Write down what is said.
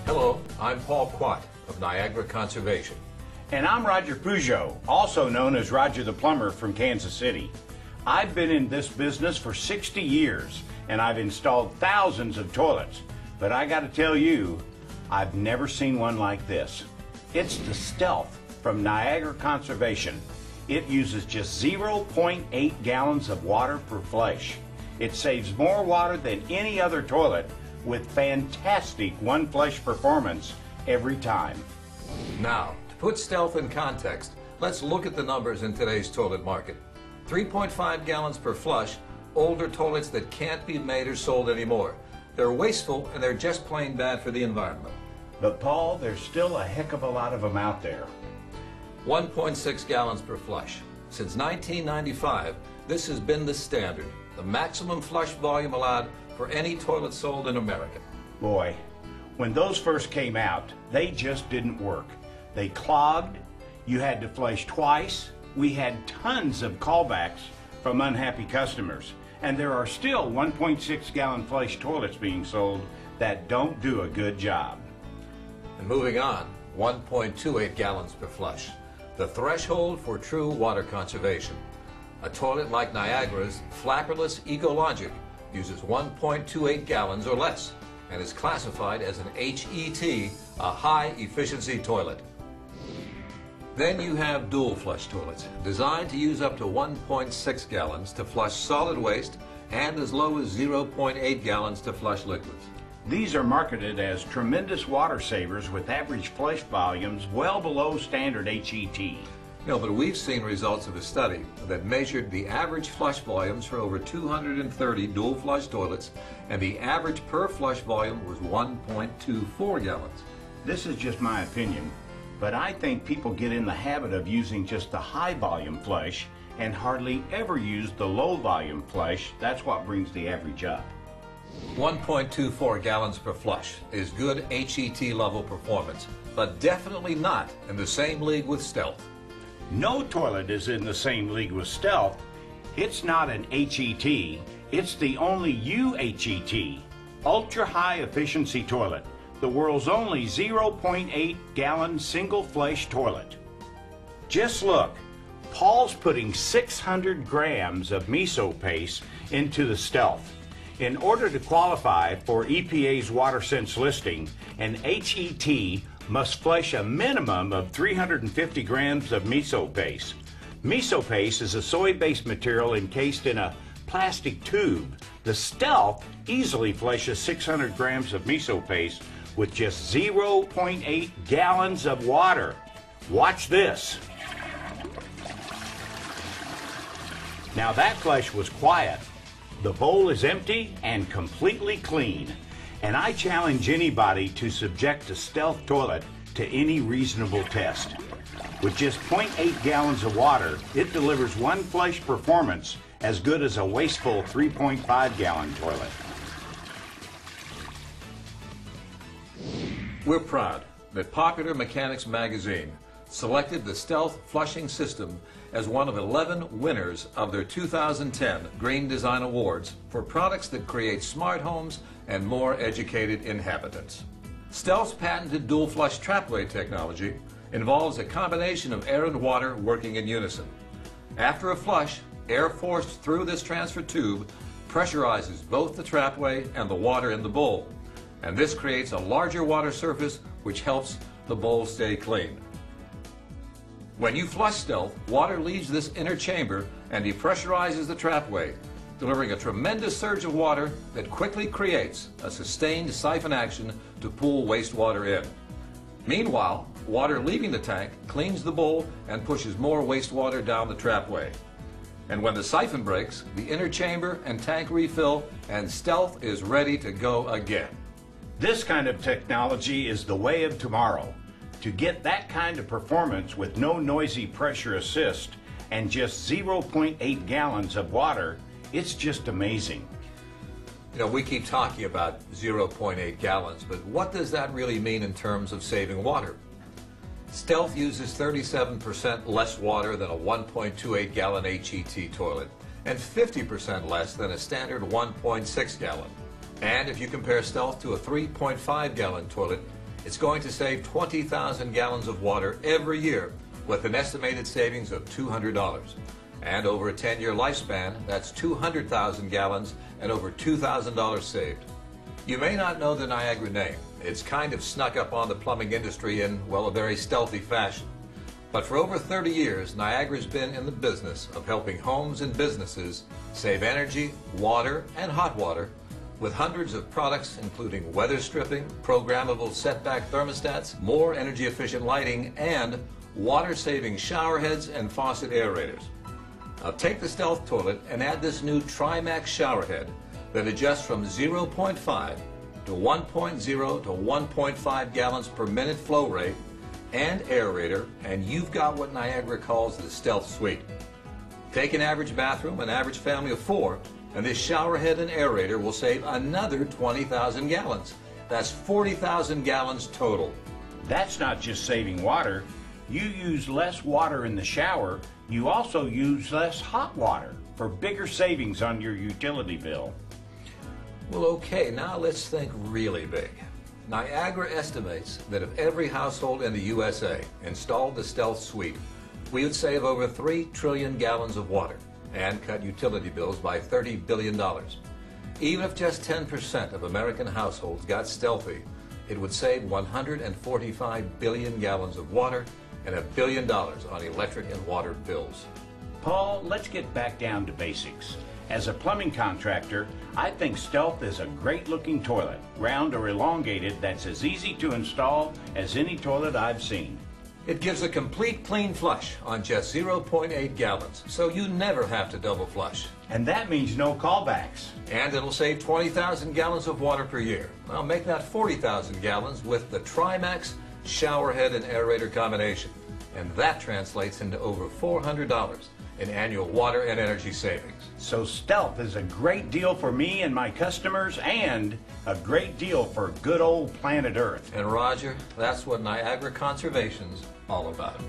Hello, I'm Paul Quat of Niagara Conservation. And I'm Roger Peugeot, also known as Roger the Plumber from Kansas City. I've been in this business for 60 years and I've installed thousands of toilets. But I gotta tell you, I've never seen one like this. It's the Stealth from Niagara Conservation. It uses just 0.8 gallons of water per flush. It saves more water than any other toilet with fantastic one flush performance every time. Now, to put Stealth in context, let's look at the numbers in today's toilet market. 3.5 gallons per flush, older toilets that can't be made or sold anymore. They're wasteful and they're just plain bad for the environment. But Paul, there's still a heck of a lot of them out there. 1.6 gallons per flush. Since 1995, this has been the standard, the maximum flush volume allowed for any toilet sold in America. Boy, when those first came out, they just didn't work. They clogged, you had to flush twice, we had tons of callbacks from unhappy customers, and there are still 1.6 gallon flush toilets being sold that don't do a good job. And moving on, 1.28 gallons per flush, the threshold for true water conservation. A toilet like Niagara's flapperless Ecologic uses 1.28 gallons or less and is classified as an HET, a high efficiency toilet. Then you have dual flush toilets, designed to use up to 1.6 gallons to flush solid waste and as low as 0.8 gallons to flush liquids. These are marketed as tremendous water savers with average flush volumes well below standard HET. No, but we've seen results of a study that measured the average flush volumes for over 230 dual flush toilets, and the average per flush volume was 1.24 gallons. This is just my opinion, but I think people get in the habit of using just the high volume flush and hardly ever use the low volume flush. That's what brings the average up. 1.24 gallons per flush is good HET level performance, but definitely not in the same league with Stealth. No toilet is in the same league with Stealth. It's not an HET, it's the only UHET, ultra high efficiency toilet, the world's only 0.8 gallon single flush toilet. Just look, Paul's putting 600 grams of miso paste into the Stealth. In order to qualify for EPA's WaterSense listing, an HET must flush a minimum of 350 grams of miso paste. Miso paste is a soy-based material encased in a plastic tube. The Stealth easily flushes 600 grams of miso paste with just 0.8 gallons of water. Watch this. Now that flush was quiet. The bowl is empty and completely clean. And I challenge anybody to subject a Stealth toilet to any reasonable test. With just 0.8 gallons of water, it delivers one flush performance as good as a wasteful 3.5 gallon toilet. We're proud that Popular Mechanics magazine selected the Stealth flushing system as one of 11 winners of their 2010 Green Design Awards for products that create smart homes and more educated inhabitants. Stealth's patented dual flush trapway technology involves a combination of air and water working in unison. After a flush, air forced through this transfer tube pressurizes both the trapway and the water in the bowl, and this creates a larger water surface which helps the bowl stay clean. When you flush Stealth, water leaves this inner chamber and depressurizes the trapway, delivering a tremendous surge of water that quickly creates a sustained siphon action to pull wastewater in. Meanwhile, water leaving the tank cleans the bowl and pushes more wastewater down the trapway. And when the siphon breaks, the inner chamber and tank refill, and Stealth is ready to go again. This kind of technology is the way of tomorrow. To get that kind of performance with no noisy pressure assist and just 0.8 gallons of water, it's just amazing. You know, we keep talking about 0.8 gallons, but what does that really mean in terms of saving water? Stealth uses 37% less water than a 1.28 gallon HET toilet and 50% less than a standard 1.6 gallon. And if you compare Stealth to a 3.5 gallon toilet, It's going to save 20,000 gallons of water every year with an estimated savings of $200. And over a 10-year lifespan, that's 200,000 gallons and over $2,000 saved. You may not know the Niagara name. It's kind of snuck up on the plumbing industry in, well, a very stealthy fashion. But for over 30 years, Niagara's been in the business of helping homes and businesses save energy, water, and hot water with hundreds of products including weather stripping, programmable setback thermostats, more energy efficient lighting, and water-saving shower heads and faucet aerators. Now take the Stealth toilet and add this new Trimax shower head that adjusts from 0.5 to 1.0 to 1.5 gallons per minute flow rate and aerator, and you've got what Niagara calls the Stealth Suite. Take an average bathroom, an average family of 4, and this shower head and aerator will save another 20,000 gallons. That's 40,000 gallons total. That's not just saving water. You use less water in the shower. You also use less hot water for bigger savings on your utility bill. Well, okay, now let's think really big. Niagara estimates that if every household in the USA installed the Stealth Suite, we would save over 3 trillion gallons of water and cut utility bills by $30 billion. Even if just 10% of American households got Stealthy, it would save 145 billion gallons of water and $1 billion on electric and water bills. Paul, let's get back down to basics. As a plumbing contractor, I think Stealth is a great-looking toilet, round or elongated, that's as easy to install as any toilet I've seen. It gives a complete clean flush on just 0.8 gallons, so you never have to double flush. And that means no callbacks. And it'll save 20,000 gallons of water per year. I'll make that 40,000 gallons with the Trimax shower head and aerator combination. And that translates into over $400 in annual water and energy savings. So Stealth is a great deal for me and my customers, and a great deal for good old planet Earth. And Roger, that's what Niagara Conservation's all about.